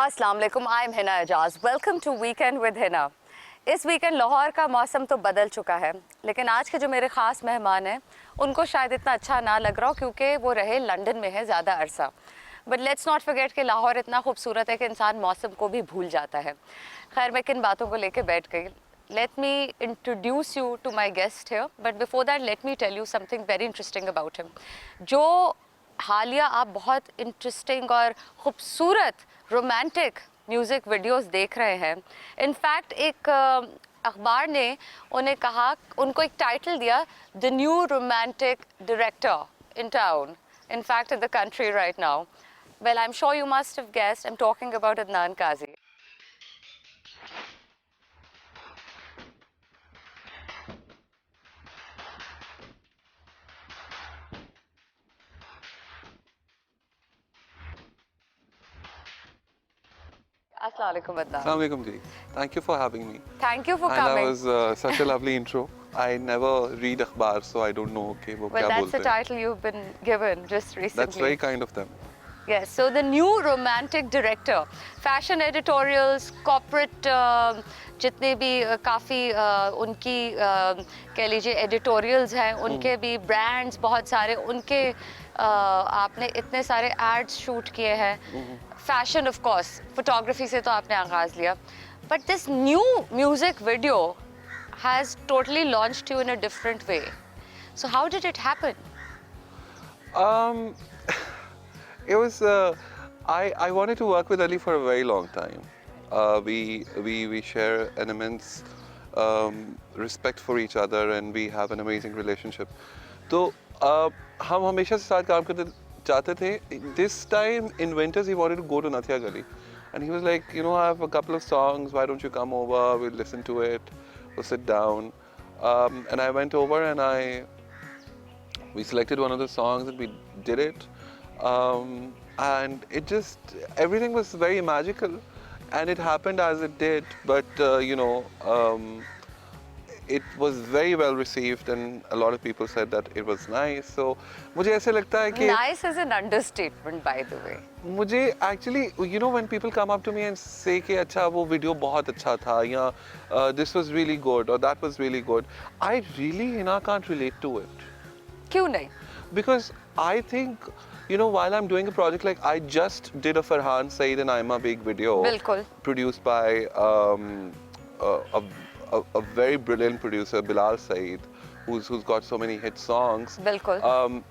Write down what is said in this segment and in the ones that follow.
अस्सलाम वालेकुम, I am Hina Ejaz. Welcome to weekend with Hina. इस वीकेंड लाहौर का मौसम तो बदल चुका है, लेकिन आज के जो मेरे ख़ास मेहमान हैं उनको शायद इतना अच्छा ना लग रहा हो क्योंकि वो रहे लंदन में है ज़्यादा अरसा। बट लेट्स नॉट फॉरगेट कि लाहौर इतना खूबसूरत है कि इंसान मौसम को भी भूल जाता है। खैर, मैं किन बातों को लेके बैठ गई। Let me introduce you to my guest here, but before that let me tell you something very interesting about him. जो हालिया आप बहुत इंटरेस्टिंग और ख़ूबसूरत रोमांटिक म्यूज़िक वीडियोस देख रहे हैं। इनफैक्ट एक अखबार ने उन्हें कहा, उनको एक टाइटल दिया, the new romantic director in town, in fact in the country right now. Well, I am sure you must have guessed, I am talking about Adnan Kazi. Assalamu alaikum, Adnan. Assalamu alaikum ji. Thank you for having me. Thank you for And coming. that was such a lovely intro. I never read akhbar, so I don't know okay, wo Well, kya that's bolte the title you've been given just recently. That's very kind of them. Yes, so the new romantic director, fashion editorials, corporate जितने भी काफ़ी उनकी कह लीजिए editorials हैं, उनके भी brands बहुत सारे, उनके आपने इतने सारे एड्स शूट किए हैं। फैशन ऑफ कोर्स, फोटोग्राफी से तो आपने आगाज़ लिया, but this new music video has totally launched you in a different way. So how did it happen? It was I wanted to work with Ali for a very long time. We share an immense respect for each other and we have an amazing relationship. तो हम हमेशा से साथ काम करते चाहते थे. This time in winters he wanted to go to Nathia Gully and he was like, you know, I have a couple of songs, why don't you come over, we'll listen to it, we'll sit down. And I went over and we selected one of the songs and we did it. And it just, everything was very magical and it happened as it did, but you know, it was very well received and a lot of people said that it was nice. So मुझे ऐसे लगता है कि nice is an understatement, by the way. मुझे actually, you know, when people come up to me and say कि अच्छा वो video बहुत अच्छा था या this was really good or that was really good, I really, you know, can't relate to it. क्यों नहीं? Because I think, you know, while I'm doing a project, like I just did a Farhan Saeed and I'm a big video बिल्कुल. produced by a very brilliant producer, Bilal Saeed, who's got so many hit songs. बिल्कुल.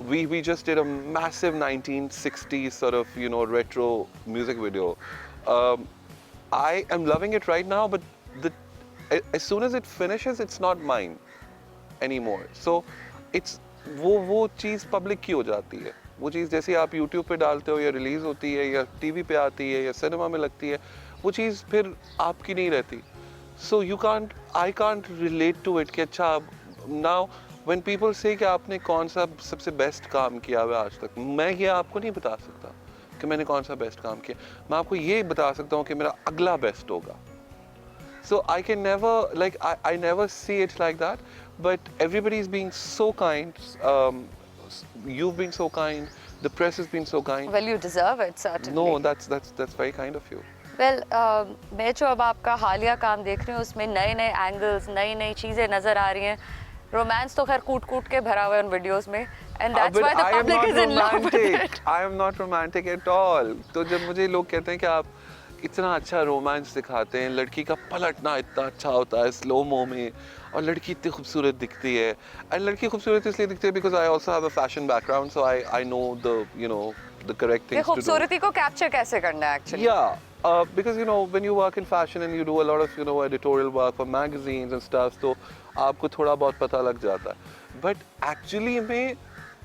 We just did a massive 1960s sort of, you know, retro music video. I am loving it right now, but as soon as it finishes, it's not mine anymore. So it's वो चीज़ public की हो जाती है. वो चीज़ जैसे आप YouTube पे डालते हो या रिलीज़ होती है या TV पे आती है या सिनेमा में लगती है, वो चीज़ फिर आपकी नहीं रहती. So I can't relate to it कि अच्छा now when people say कि आपने कौन सा सबसे बेस्ट काम किया है आज तक, मैं ये आपको नहीं बता सकता कि मैंने कौन सा बेस्ट काम किया. मैं आपको ये बता सकता हूँ कि मेरा अगला बेस्ट होगा. So I can never, like, I never see it like that, but everybody's being so kind. You've been so kind. The press has been so kind. Well, you deserve it, certainly. No, that's very kind of you. Well, मैं जो अब आपका हालिया काम देख रही हूँ उसमें नए नए एंगल्स, नई नई चीज़ें नज़र आ रही हैं. रोमांस तो खैर कूट के भरा हुआ है उन वीडियोस में, and that's why the public is in love with it. I am not romantic at all. तो जब मुझे लोग कहते हैं कि आप इतना अच्छा रोमांस दिखाते हैं, लड़की का पलटना इतना अच्छा होता है स्लो मो में और लड़की इतनी खूबसूरत दिखती है. एंड लड़की खूबसूरत इसलिए दिखती है because I also have a fashion background, so I know the, you know, the correct things to do. खूबसूरती को कैप्चर कैसे करना है actually? Yeah. Because you know when you work in fashion and you do a lot of, you know, editorial work for magazines and stuff, तो आपको थोड़ा बहुत पता लग जाता है. But actually में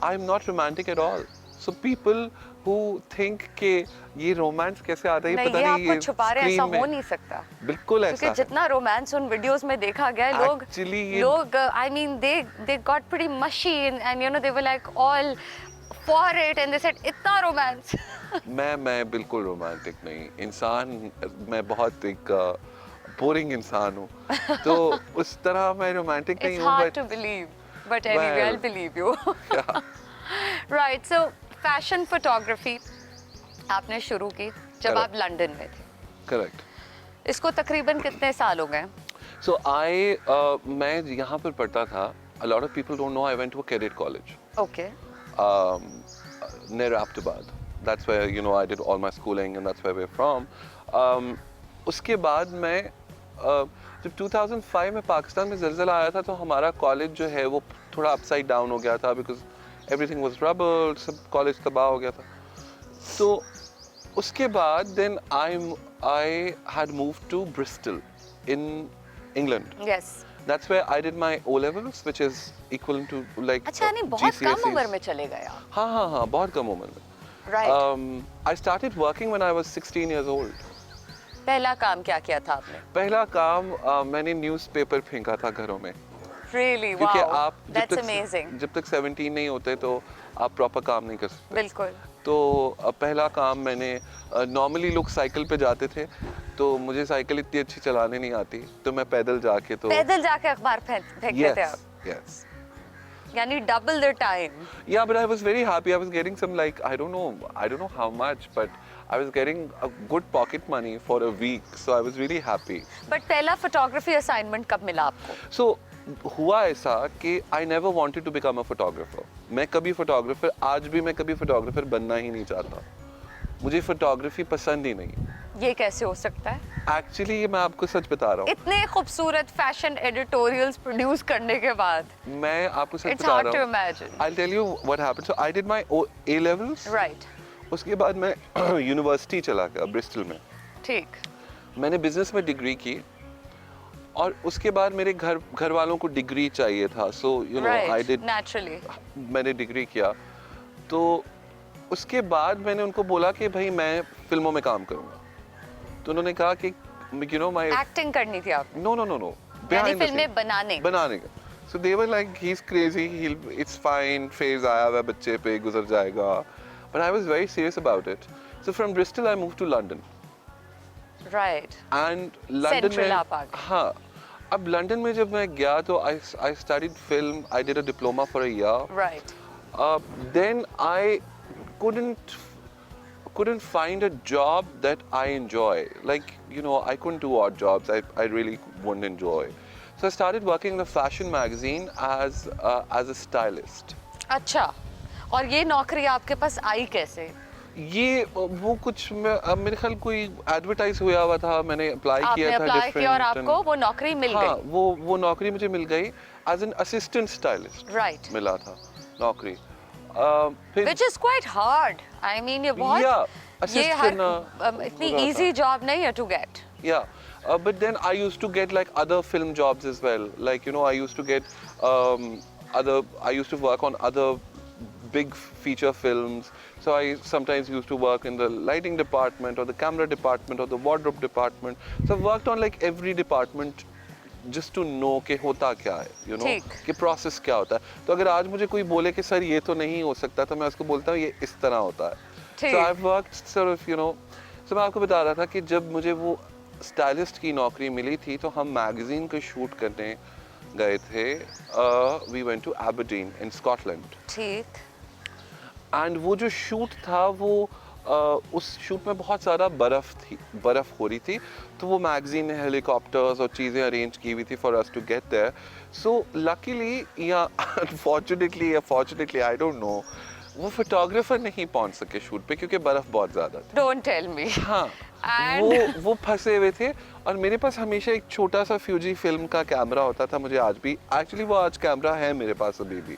I'm not romantic at all. So people who think कि ये रोमांस कैसे आता है, पता नहीं, ये छुपा रहे, ऐसा हो नहीं सकता. बिल्कुल ऐसा. क्योंकि जितना रोमांस उन वीडियोस में देखा गया है, लोग I mean they got pretty mushy and you know they were like all for it and they said इतना रोमांस. मैं बिल्कुल रोमांटिक नहीं इंसान. मैं बहुत एक बोरिंग इंसान हूँ. तो उस तरह मैं रोमांटिक नहीं हूँ. It's hard to believe, but anyway, I'll believe you. Yeah. Right, so fashion photography आपने शुरू की, जब आप लंदन में थे। करेक्ट। इसको तकरीबन कितने साल हो गए? So मैं यहाँ पर पढ़ता था. A lot of people don't know I went to a cadet college. Okay. Near Aptabad. That's where I did all my schooling and that's where we're from. उसके बाद मैं जब 2005 में पाकिस्तान में ज़लज़ला आया था तो हमारा कॉलेज जो है वो थोड़ा अपसाइड डाउन हो गया था because everything was rubble, सब कॉलेज तबाह हो गया था. तो उसके बाद then I had moved to Bristol in England. Yes. That's where I did my O levels, which is equivalent to like अच्छा नहीं बहुत कम GCSEs. उम्र में चले गए आप? हाँ बहुत कम उम्र में. Right. I started working when I was 16 years old. पहला काम क्या किया था आपने? पहला काम मैंने न्यूज़पेपर फेंका था घरों में. Really? क्योंकि Wow. आप That's amazing. जब तक 17 नहीं होते तो आप प्रॉपर काम नहीं कर सकते. बिल्कुल. तो पहला काम मैंने नॉर्मली लोग साइकिल पे जाते थे तो मुझे साइकिल इतनी अच्छी चलाने नहीं आती तो मैं पैदल जाके अखबार फेंकते थे आप? Yes. यानी double the time. Yeah, but I was very happy. I was getting some like I don't know how much, but I was getting a good pocket money for a week, so I was really happy. But पहला photography assignment कब मिला आपको? So हुआ ऐसा कि I never wanted to become a photographer. मैं कभी photographer आज भी मैं कभी photographer बनना ही नहीं चाहता. मुझे photography पसंद ही नहीं. ये कैसे हो सकता है? Actually ये मैं आपको सच बता रहा हूँ. इतने खूबसूरत फैशन एडिटोरियल्स प्रोड्यूस करने के बाद मैं आपको सच It's बता hard रहा to हूँ. imagine. I'll tell you what happened. So I did my A levels. Right. उसके बाद मैं यूनिवर्सिटी चला गया ब्रिस्टल में. ठीक. मैंने बिजनेस में डिग्री की और उसके बाद मेरे घर वालों को डिग्री चाहिए था. सो आई डिड naturally. मैंने डिग्री किया तो उसके बाद मैंने उनको बोला कि भाई मैं फिल्मों में काम करूँगा. तो उन्होंने कहा कि माय एक्टिंग करनी थी आप? नो यानी फिल्में बनाने का. So they were like he is crazy, it's fine, phase आया हुआ बच्चे पे, गुजर जाएगा. But I was very serious about it. So from Bristol I move to London. Right. And London में आप आ गए. हाँ, अब लंदन में जब मैं गया तो I studied film. I did a diploma for a year. Right. Then I couldn't find a job that I enjoy. Like, I couldn't do odd jobs. I really wouldn't enjoy. So I started working in a fashion magazine as a stylist. अच्छा. और ये नौकरी आपके पास आई कैसे? ये वो कुछ मेरे ख्याल कोई एडवर्टाइज हुआ था, मैंने अप्लाई किया था. आपने अप्लाई किया और आपको वो नौकरी मिल गई? हाँ, वो नौकरी मुझे मिल गई as an assistant stylist. Right. मिला था नौकरी. Which is quite hard. I mean ये बहुत ये हर इतनी easy job नहीं है to get. Yeah, but then I used to get like other film jobs as well. Like I used to get I used to work on other big feature films. So I sometimes used to work in the lighting department or the camera department or the wardrobe department. So I've worked on like every department just to know कि होता क्या है, कि process क्या होता है. तो अगर आज मुझे कोई बोले कि सर ये तो नहीं हो सकता तो मैं उसको बोलता हूँ ये इस तरह होता है. So I've worked sort of, so मैं आपको बता रहा था कि जब मुझे वो स्टाइलिस्ट की नौकरी मिली थी तो हम मैगजीन को शूट करने गए थे. We went to Aberdeen in Scotland. ठीक. एंड वो जो शूट था वो उस शूट में बहुत ज़्यादा बर्फ़ हो रही थी. तो वो मैगजीन ने हेलीकॉप्टर्स और चीज़ें अरेंज की हुई थी for us to get there. So luckily या अनफॉर्चुनेटली आई डोंट नो, वो फोटोग्राफर नहीं पहुंच सके शूट पे क्योंकि बर्फ़ बहुत ज़्यादा थी. Don't tell me. हाँ, वो फंसे हुए थे. और मेरे पास हमेशा एक छोटा सा फ्यूजी फिल्म का कैमरा होता था. मुझे आज भी एक्चुअली वो आज कैमरा है मेरे पास अभी भी.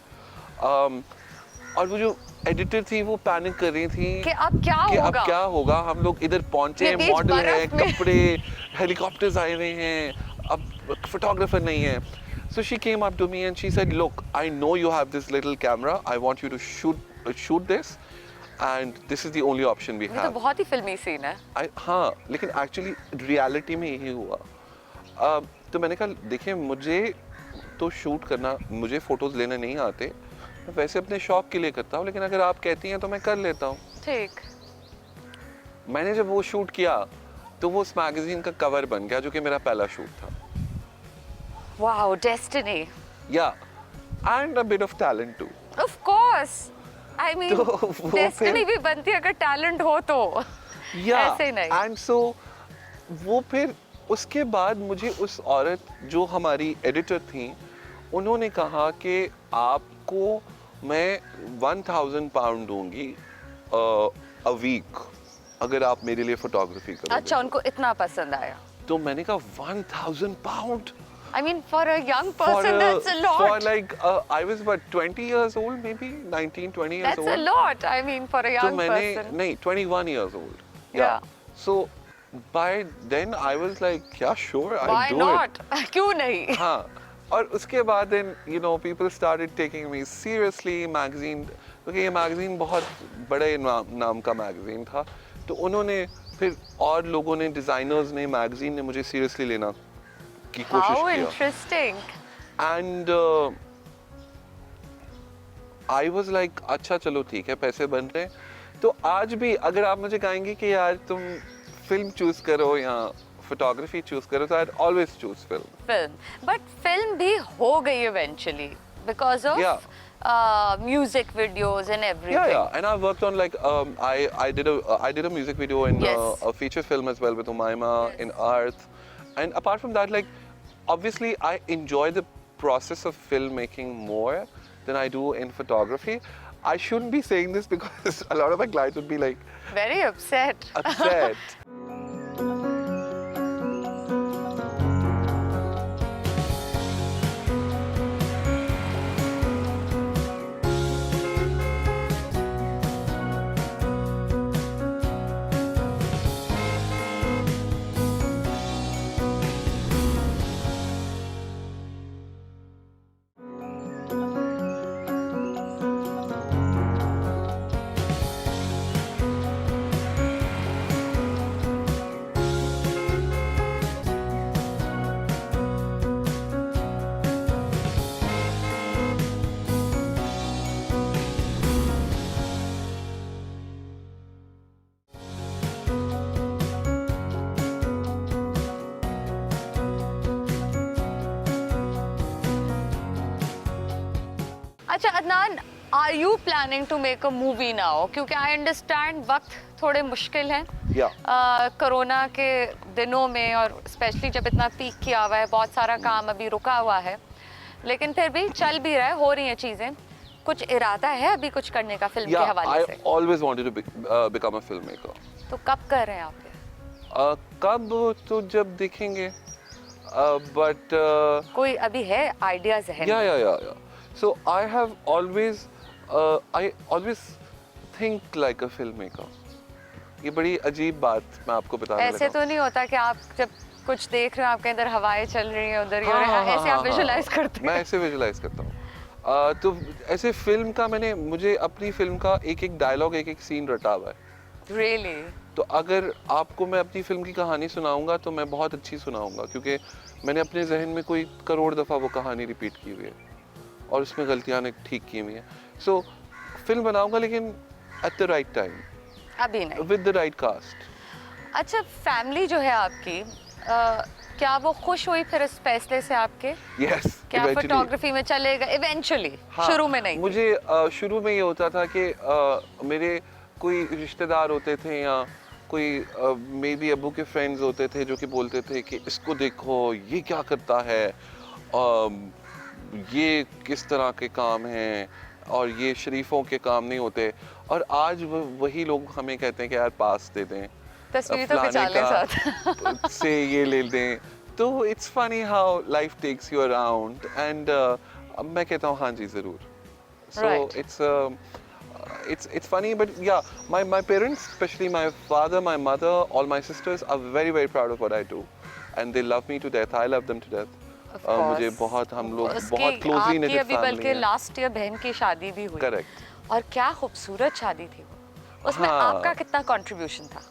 और वो जो एडिटर थी वो पैनिक कर रही थी कि अब क्या होगा. हम लोग इधर पहुंचे, मॉडल है, कपड़े, हेलीकॉप्टर्स आए हुए हैं, अब फोटोग्राफर नहीं है. So she came up to me and she said, "Look, I know you have this little camera. I want you to shoot this, and this is the only option we have." ये तो बहुत ही फिल्मी scene है. हाँ, लेकिन actually reality में यही हुआ. तो मैंने कहा देखिए मुझे तो शूट करना, मुझे फोटोज लेने नहीं आते, मैं वैसे अपने शौक के लिए करता हूँ, लेकिन अगर आप कहती हैं तो मैं कर लेता हूँ. ठीक. मैंने जब वो शूट किया तो वो उस मैगजीन का कवर बन गया जो कि मेरा पहला शूट था. Wow, destiny. Yeah, and a bit of talent too. Of course. I mean, तो destiny भी बनती है अगर talent हो तो. ऐसे नहीं। एंड सो वो फिर उसके बाद मुझे उस औरत जो हमारी एडिटर थी उन्होंने कहा कि आपको मैं 1000 पाउंड दूंगी अ वीक अगर आप मेरे लिए फोटोग्राफी करोगे। अच्छा, उनको इतना पसंद आया। तो मैंने कहा 1000 pound. I mean, for a young person, that's a lot. For like, I was what 20 years old, maybe 19, 20 years That's old. a lot. I mean, for a तो young मैंने person. नहीं 21 years old. Yeah. So by then I was like, yeah, sure, I'll Why do not? it. क्यों नहीं? हाँ. और उसके बाद then people started taking me seriously. Magazine, क्योंकि ये magazine बहुत बड़े नाम का magazine था. तो उन्होंने फिर और लोगों ने designers ने magazine ने मुझे seriously लेना की कोशिश How किया. interesting. And I was like, अच्छा चलो ठीक है, पैसे बन रहे हैं. तो आज भी अगर आप मुझे कहेंगे कि यार तुम फिल्म चूज करो या फोटोग्राफी चूज करो, तो I'd always choose film. Film. But film भी हो गई eventually because of music videos and everything. Yeah. And I worked on like I did a music video in Yes. a feature film as well with Umayma in Earth. And apart from that, like obviously I enjoy the process of filmmaking more than I do in photography. I shouldn't be saying this because a lot of my clients would be like Very upset. upset. अच्छा Adnan, are you planning to make a movie now? क्योंकि I understand वक्त थोड़े मुश्किल हैं। Corona के दिनों में और स्पेशली जब इतना पीक किया हुआ है, बहुत सारा काम अभी रुका हुआ है, लेकिन फिर भी चल भी रहा है, हो रही हैं चीजें। कुछ इरादा है अभी कुछ करने का फिल्म के हवाले से? I always wanted to become a filmmaker. तो कब कर रहे हैं आप ये? कब तो जब देखेंगे, but कोई अभी है आइडियाज है? Yeah. So I always think like a filmmaker. ये बड़ी अजीब बात मैं आपको बताने लगा। ऐसे तो नहीं होता कि आप जब कुछ देख रहे हो, आपके अंदर हवाएं चल रही हैं उधर, ऐसे आप विजुलाइज करते हैं? मैं ऐसे विजुलाइज करता हूँ। तो ऐसे फिल्म का मुझे अपनी फिल्म का एक डायलॉग, एक सीन रटा हुआ है। Really? तो अगर आपको मैं अपनी फिल्म की कहानी सुनाऊंगा तो मैं बहुत अच्छी सुनाऊंगा, क्योंकि मैंने अपने जहन में कोई करोड़ दफ़ा वो कहानी रिपीट की हुई है और उसमें गलतियां ठीक की हुई हैं। सो फिल्म बनाऊंगा, लेकिन एट द राइट टाइम, अभी नहीं, विद द राइट कास्ट। अच्छा, फैमिली जो है आपकी, क्या वो खुश हुई फिर इस फैसले से आपके? Yes, क्या फोटोग्राफी में चलेगा इवेंचुअली? शुरू में नहीं? मुझे शुरू में ये होता था कि मेरे कोई रिश्तेदार होते थे या कोई मेबी अब्बू के फ्रेंड्स होते थे जो कि बोलते थे कि इसको देखो, ये क्या करता है, ये किस तरह के काम हैं और ये शरीफों के काम नहीं होते। और आज वही लोग हमें कहते हैं कि यार पास दे दें, तस्वीर तो खिंचा ले साथ से ये ले दें। तो it's funny how life takes you around, and मैं कहता हूँ हाँ जी ज़रूर। सो it's funny, but yeah, my parents, especially my father, my mother, all my sisters are very proud of what I do, and they love me to death. I love them to death. मुझे बहुत, हम लोग बहुत closely knitted अभी बल्कि last year बहन की शादी भी हुई। करेक्ट। और क्या खूबसूरत शादी थी वो। उसमें आपका कितना कंट्रीब्यूशन था?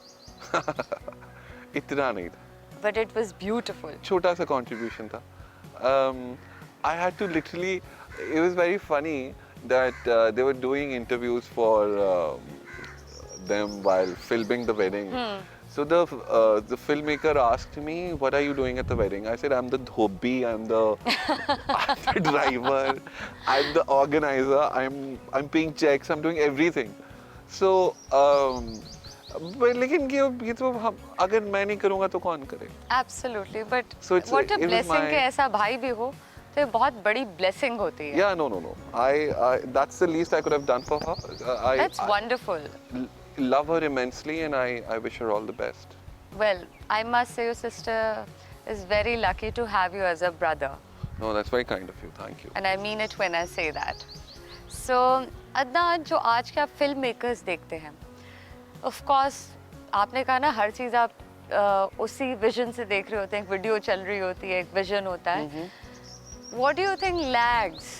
इतना नहीं था, but it was beautiful. छोटा सा कंट्रीब्यूशन था। I had to literally, it was very funny that they were doing interviews for them while filming the wedding. So the filmmaker asked me, "What are you doing at the wedding?" I said, "I'm the dhobi, I'm the driver, I'm the organizer, I'm paying checks, I'm doing everything." So लेकिन ये तो हम अगर मैं नहीं करूँगा तो कौन करे? Absolutely, but So it's what a it was blessing my कि ऐसा भाई भी हो तो ये बहुत बड़ी ब्लेसिंग होती है. yeah no. I that's the least I could have done for her. That's wonderful. Love her immensely and I wish her all the best. Well, I must say your sister is very lucky to have you as a brother. No, that's very kind of you. Thank you. And I mean it when I say that. So, Adnan, जो आज के आप film makers देखते हैं, of course आपने कहा ना हर चीज़ आप उसी विजन से देख रहे होते हैं. एक वीडियो चल रही होती है, एक विजन होता है. What do you think lags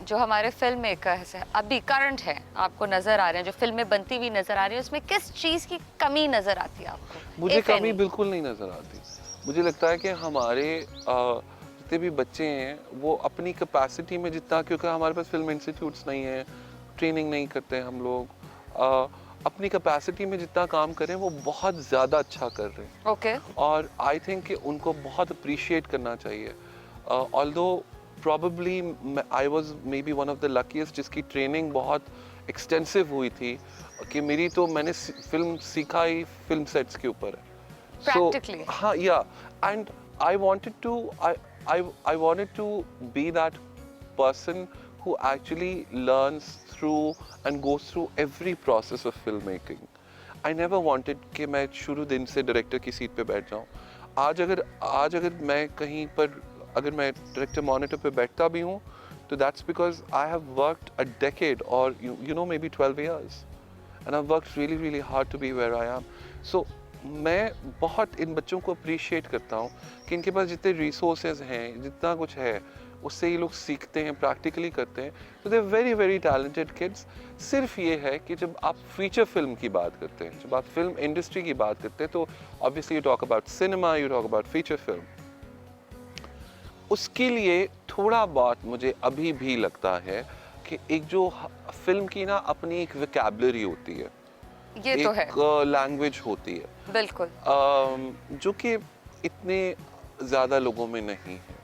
जो हमारे फिल्म मेकर्स हैं अभी करंट है, आपको नजर आ रहे हैं, जो फिल्में बनती हुई नजर आ रही है, उसमें किस चीज़ की कमी नजर आती है आपको? मुझे If कमी any. बिल्कुल नहीं नजर आती. मुझे लगता है कि हमारे जितने भी बच्चे हैं वो अपनी कैपेसिटी में जितना, क्योंकि हमारे पास फिल्म इंस्टीट्यूट्स नहीं है, ट्रेनिंग नहीं करते हम लोग, अपनी कैपेसिटी में जितना काम करें वो बहुत ज़्यादा अच्छा कर रहे हैं. ओके. और आई थिंक कि उनको बहुत अप्रिशिएट करना चाहिए. Although probably I was may be one of the luckiest जिसकी ट्रेनिंग बहुत एक्सटेंसिव हुई थी, कि मेरी तो मैंने फिल्म सीखा ही फिल्म सेट्स के ऊपर है. Practically. हाँ, yeah, and I wanted to be that person who actually learns through and goes through every process of filmmaking. I never wanted कि मैं शुरू दिन से डायरेक्टर की सीट पे बैठ जाऊँ. आज अगर मैं कहीं पर अगर मैं डायरेक्टर मॉनिटर पे बैठता भी हूँ तो that's because I have worked a decade or you know maybe 12 years and I've worked really really hard to be where I am. So मैं बहुत इन बच्चों को अप्रिशिएट करता हूँ कि इनके पास जितने रिसोर्सेज हैं, जितना कुछ है, उससे ये लोग सीखते हैं, प्रैक्टिकली करते हैं. तो they very very talented kids. सिर्फ ये है कि जब आप फीचर फिल्म की बात करते हैं, जब आप फिल्म इंडस्ट्री की बात करते हैं, तो obviously you talk about cinema, you talk about feature film. उसके लिए थोड़ा बहुत मुझे अभी भी लगता है कि एक जो फिल्म की ना अपनी एक वोकैबुलरी होती है, ये तो है, एक लैंग्वेज होती है, बिल्कुल, जो कि इतने ज़्यादा लोगों में नहीं है,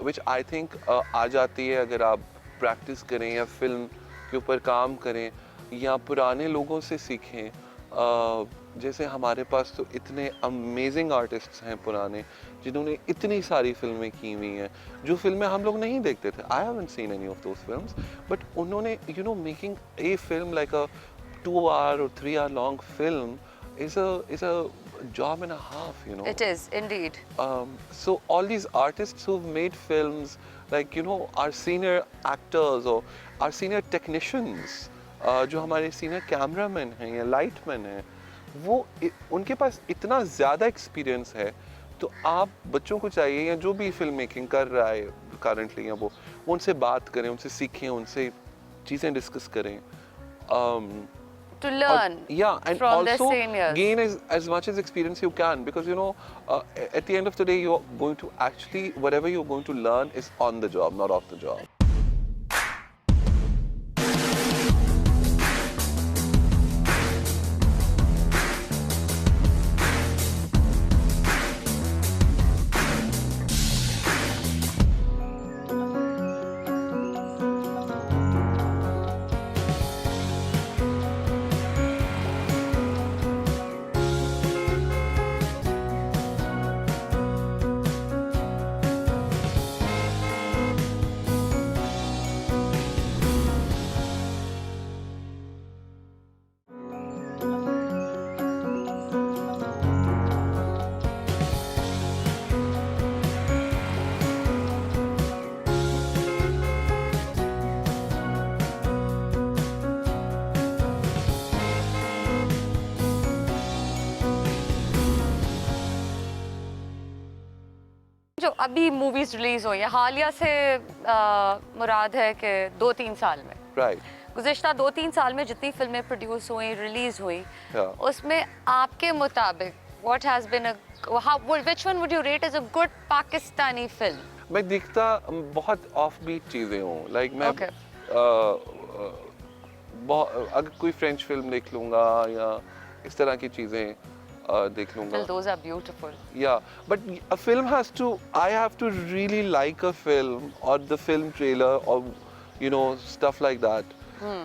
विच आई थिंक आ जाती है अगर आप प्रैक्टिस करें या फिल्म के ऊपर काम करें या पुराने लोगों से सीखें. जैसे हमारे पास तो इतने अमेजिंग आर्टिस्ट्स हैं पुराने, जिन्होंने इतनी सारी फिल्में की हुई हैं, जो फिल्में हम लोग नहीं देखते थे. I haven't seen any of those films, but उन्होंने you know making a film like a 2 hour or 3 hour long film is a job and a half, you know. It is indeed. So all these artists who've made films, like you know, our senior actors or our senior technicians, जो हमारे senior cameramen हैं या lightmen हैं, वो उनके पास इतना ज़्यादा experience है. तो आप बच्चों को चाहिए या जो भी फिल्म मेकिंग कर रहा है currently या वो उनसे बात करें, उनसे सीखें, उनसे चीज़ें डिस्कस करें. To learn and from their also seniors. gain as much as experience you can, because you know at the end of the day you're going to actually, whatever you're going to learn is on the job, not off the job. जो अभी movies release हुई है हालिया से, मुराद है कि 2-3 साल में, Right. गुज़िश्ता 2-3 साल में जितनी फिल्में प्रोड्यूस हुई, रिलीज हुई, Yeah. उसमें आपके मुताबिक what has been which one would you rate as a good Pakistani film? मैं दिखता बहुत ऑफ बीट चीज़ें हूँ, लाइक मैं Okay. अगर कोई फ्रेंच फिल्म देख लूँगा या इस तरह की चीज़ें देख लूँगा. Well, those are beautiful. Yeah, but a film has to, I have to really like a film or the film trailer or you know stuff like that.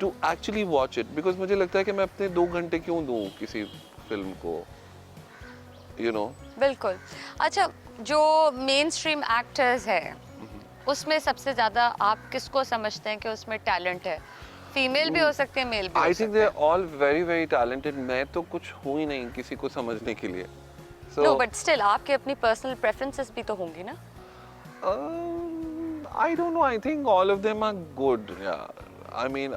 to actually watch it, because मुझे लगता है कि मैं अपने 2 घंटे क्यों दूँ किसी फिल्म को, you know. बिल्कुल। अच्छा, जो मेन स्ट्रीम एक्टर्स हैं उसमें सबसे ज़्यादा आप किसको समझते हैं कि उसमें टैलेंट है? फीमेल भी हो सकती है, मेल भी हो I सकते think they're all very very talented. मैं तो कुछ हूँ ही नहीं किसी को समझने के लिए. नो, बट स्टिल आपकी अपनी पर्सनल प्रेफरेंसेस भी तो होंगी ना? I don't know. I think all of them are good. Yeah. I mean,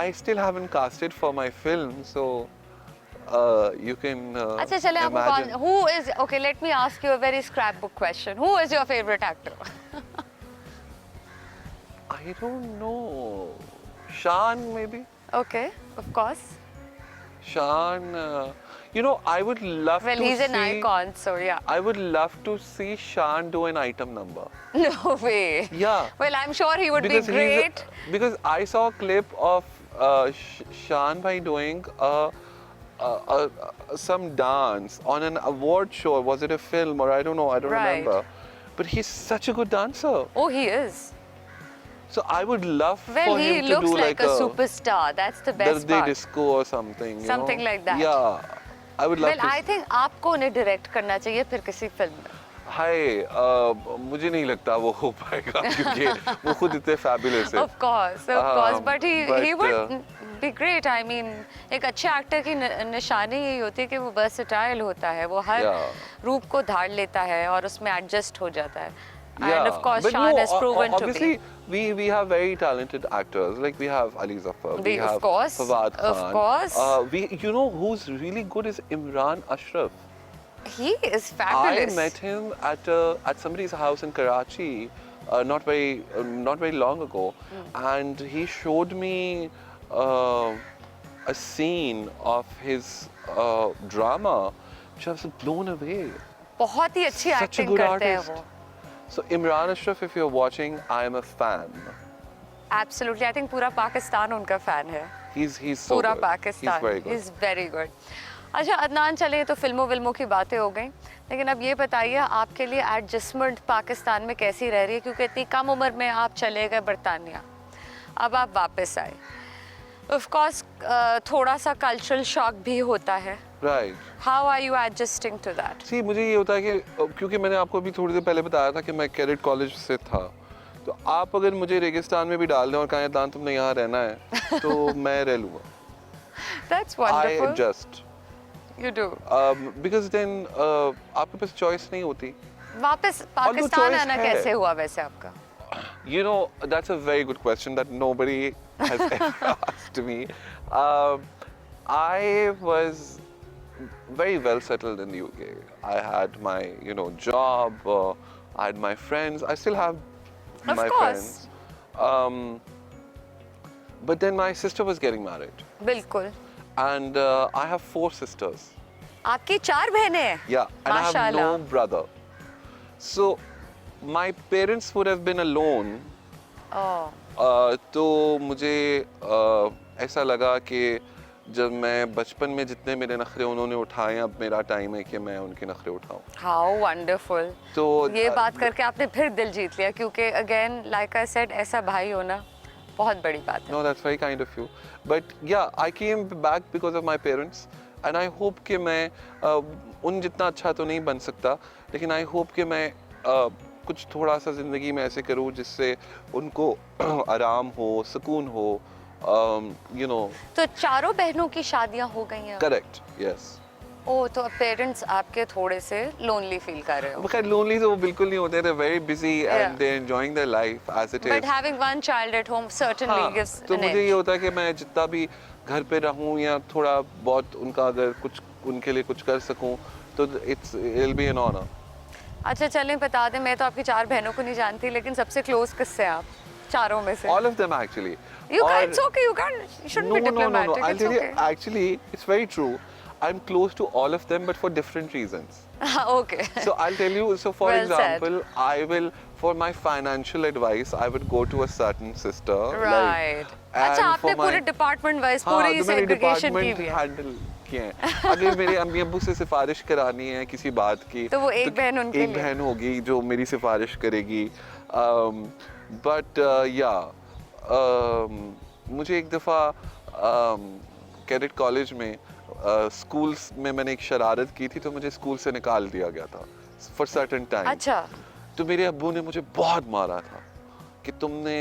I still haven't casted for my film, so you can अच्छा चले, आपको imagine. who is, okay, let me ask you a very scrapbook question. Who is your favorite actor? I don't know. Shan, maybe. Okay, of course. Shan, you know, I would love Well, to he's see. an icon, so yeah. I would love to see Shan do an item number. No way. Yeah. Well, I'm sure he would Because be great. because I saw a clip of Shan by doing some dance on an award show. Was it a film or I don't know. I don't Right. remember. But he's such a good dancer. Oh, he is. So I would love Well, for he him to looks do like a superstar. That's the best birthday part. disco or something. You Something know? like that. Yeah, I would love Well, to. I think आपको उन्हें direct करना चाहिए फिर किसी film में. हाय, मुझे नहीं लगता वो हो पाएगा क्योंकि वो खुद इतने fabulous है. Of course, but he but, would be great. I mean, एक अच्छे एक्टर की निशानी यही होती है कि वो versatile होता है. वो हर Yeah. रूप को धार लेता है और उसमें adjust हो जाता है. Yeah, And of course, but Shan no, has proven to obviously, be. we have very talented actors. Like we have Ali Zafar, we Of have course, Fawad Khan. of course. You know who's really good is Imran Ashraf. He is fabulous. I met him at somebody's house in Karachi, not very long ago, and he showed me a scene of his drama, which I was blown away. बहुत ही अच्छी Such a acting good करते हैं artist. वो. So Imran Ashraf, if you're watching, I am a fan. Absolutely, I think पूरा पाकिस्तान उनका fan है. He's so पूरा good. Pakistan. He's very good. He's very good. अच्छा अदनान, चले तो फिल्मों की बातें हो गई, लेकिन अब ये बताइए आपके लिए एडजस्टमेंट पाकिस्तान में कैसी रह रही है, क्योंकि इतनी कम उम्र में आप चले गए बरतानिया, अब आप वापस आए. ऑफ कोर्स थोड़ा सा कल्चरल शॉक भी होता है. Right. How are you adjusting to that? See, मुझे ये होता है कि क्योंकि मैंने आपको अभी थोड़ी देर पहले बताया था कि मैं कैडेट कॉलेज से था, तो आप अगर मुझे रेगिस्तान में भी डाल दें और कहें अदनान तुमने यहाँ रहना है तो मैं रह लूँगा. That's I wonderful. adjust. You do. Because then आपके पास चॉइस नहीं होती. वापस पाकिस्तान choice आना है. कैसे हुआ वैसे आपका? You know, that's a very good question that nobody has ever asked me. I was very well settled in the UK. I had my, job. I had my friends. I still have Of my course. friends. But then my sister was getting married, बिल्कुल. and I have 4 sisters. आपकी 4 बहनें हैं? Yeah, and I have माशाल्लाह. no brother. So my parents would have been alone. ओह. तो मुझे ऐसा लगा कि जब मैं बचपन में जितने मेरे नखरे उन्होंने उठाए, अब मेरा टाइम है कि मैं उनके नखरे उठाऊं. How wonderful. तो ये बात करके आपने फिर दिल जीत लिया, क्योंकि अगेन लाइक आई सेड ऐसा भाई होना बहुत बड़ी बात है. No, that's very kind of you. But yeah, I came back because of my parents, and I hope कि मैं उन जितना अच्छा तो नहीं बन सकता, लेकिन I hope कि मैं कुछ थोड़ा सा ज़िंदगी में ऐसे करूँ जिससे उनको आराम हो, सुकून हो. तो चारों बहनों की शादियां हो गई हैं? Correct, yes. ओह, तो पेरेंट्स आपके थोड़े से लोनली फील कर रहे हो. खैर लोनली तो वो बिल्कुल नहीं होते. They're very busy Yeah. and they're enjoying their life as it is. But having one child at home certainly हाँ, gives तो an मुझे edge. ये होता है कि मैं जितना भी घर पे रहूँ या थोड़ा बहुत उनका अगर कुछ उनके लिए कुछ कर सकूँ तो it'll be an honor. अच्छा चलें, बता दें, मैं तो आपकी 4 बहनों को नहीं जानती, लेकिन सबसे क्लोज किससे हैं आप चारों में से? All of them actually. You can't, it's okay, you shouldn't be diplomatic. I'll It's tell you, okay. actually, it's very true. I'm close to all of them, but for different reasons. Okay. So I'll tell you, so for Well said. example, for my financial advice, I would go to a certain sister. Right. अच्छा, आपने पूरे department wise पूरी तो मैंने segregation की department हुई है. Handle किए हैं. अगर मेरे अम्मी अब्बू से सिफारिश करानी है किसी बात की, तो वो एक बहन उनके एक लिए. बहन होगी जो मेरी सिफारिश करेगी. बट या मुझे एक दफ़ा कैडेट कॉलेज में स्कूल्स में मैंने एक शरारत की थी, तो मुझे स्कूल से निकाल दिया गया था फॉर सर्टेन टाइम। अच्छा। तो मेरे अब्बू ने मुझे बहुत मारा था कि तुमने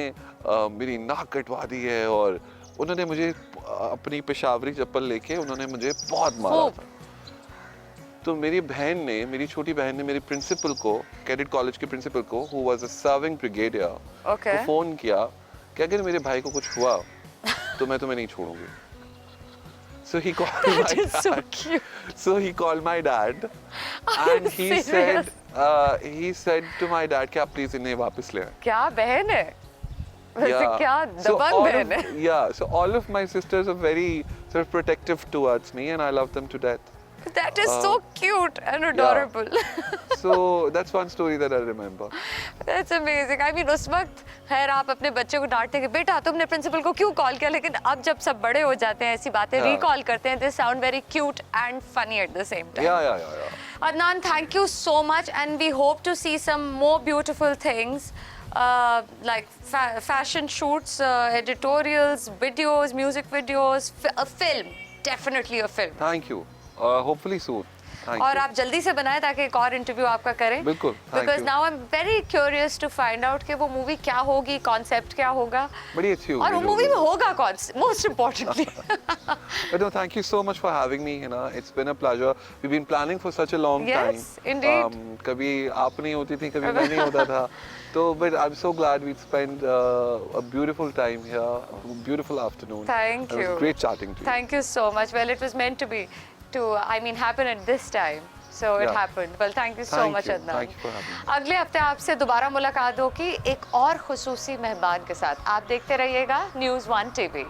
मेरी नाक कटवा दी है, और उन्होंने मुझे अपनी पेशावरी चप्पल लेके उन्होंने मुझे बहुत मारा था। तो मेरी बहन ने, मेरी छोटी बहन ने मेरी प्रिंसिपल को, कैडेट कॉलेज के प्रिंसिपल को, who was a serving brigadier, Okay. को फोन किया कि अगर मेरे भाई को कुछ हुआ तो मैं तुम्हें नहीं छोड़ूंगी। So he called my That is so dad. cute. So he called my dad, and he serious? said to my dad कि आप प्लीज इन्हें वापस ले आएं। क्या बहन है वैसे, Yeah. क्या So दबंग all बहन है। of, yeah, so all of my sisters are very sort of protective towards me, and I love them to death. That is so cute and adorable. So that's one story that I remember. That's amazing. I mean, उस वक्त खैर आप अपने बच्चे को डांटते कि बेटा तुमने प्रिंसिपल को क्यों कॉल किया, लेकिन अब जब सब बड़े हो जाते हैं ऐसी बातें Yeah. रिकॉल करते हैं, they sound very cute and funny at the same time. Yeah. Adnan, thank you so much, and we hope to see some more beautiful things. Like fashion shoots, editorials, videos, music videos, a film, definitely a film. Thank you. Hopefully soon. Thank और you. आप जल्दी से बनाए ताकि एक और interview आपका करें। बिल्कुल, thank Because you. now I'm very curious to find out कि वो मूवी क्या होगी, कॉन्सेप्ट क्या होगा, बड़ी अच्छी होगी और वो जो मूवी में होगी। होगा कौन, most importantly. But no, thank you so much for having me, Hina. It's been a pleasure. We've been planning for such a long time. Yes, indeed. कभी आप नहीं होती थी, कभी मैं नहीं होता था. So, but I'm so glad we spent a beautiful time here, a beautiful afternoon. Thank It you. was great chatting to you. Thank you so much. Well, it was meant to be, happen at this time. So it Yeah. happened. Well, thank you so Thank much, you. Adnan. Thank you for having me. अगले हफ्ते आपसे दोबारा मुलाकात होगी एक और खुसूसी मेहमान के साथ। आप देखते रहिएगा News One TV।